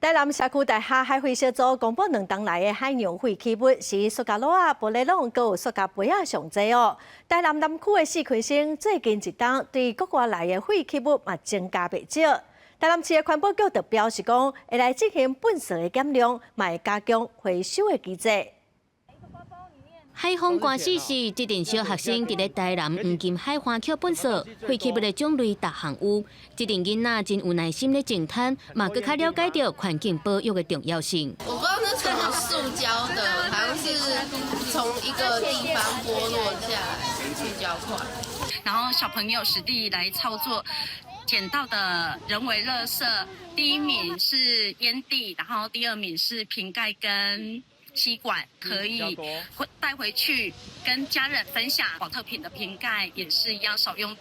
台南社区大厦海废小组公布2档来的海洋废弃物是塑胶袋啊、玻璃笼，还有塑胶杯啊上侪哦。台南南区的市区生最近一档对国外来的废弃物嘛增加不少。台南市的环保局就表示讲，会来进行粪扫的减量，嘛会加强回收的机制。 海风关系时，这阵小学生伫咧台南黄金海花捡粪扫，废弃物的种类各项有。这阵囡仔真有耐心咧净滩，嘛更较了解到环境保育的重要性。我不知道那是什么塑胶的，好像是从一个地方剥落下来的塑胶块，然后小朋友实地来操作。 捡到的人为垃圾，第一名是烟蒂，然后第2名是瓶盖跟吸管，可以带回去跟家人分享。保特瓶的瓶盖也是一样少用。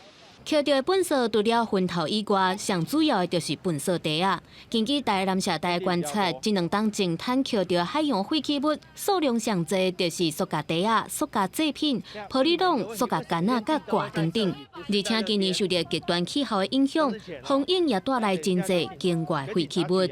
捡到的粪扫除了粪头以外，上主要的就是粪扫袋啊。根据台南社大观察，这2档净滩捡到海洋废弃物数量上侪，就是塑胶袋啊、塑胶制品、玻璃笼、塑胶杆啊、甲挂等等。而且今年受到极端气候的影响，风影也带来真侪境外废弃物。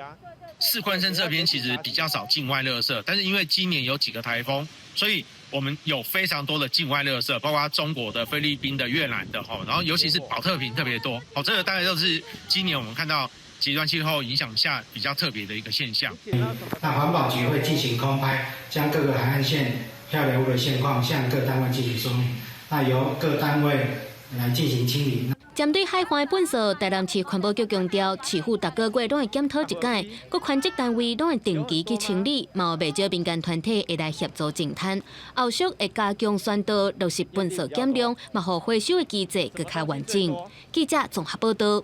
士官山这边其实比较少境外垃圾，但是因为今年有几个台风，所以我们有非常多的境外垃圾，包括中国的、菲律宾的、越南的然后尤其是保特瓶特别多这个大概就是今年我们看到极端气候影响下比较特别的一个现象。那环保局会进行空拍，将各个海岸线漂流物的现况向各单位进行说明，那由各单位来进行清理。 针对海岸的粪扫，台南市环保局强调，市府每个月拢会检讨一届，各权责单位拢会定期去清理，嘛有不少民间团体会来协助净滩。后续会加强宣导，落实粪扫减量，嘛，互回收的机制更加完整。记者综合报道。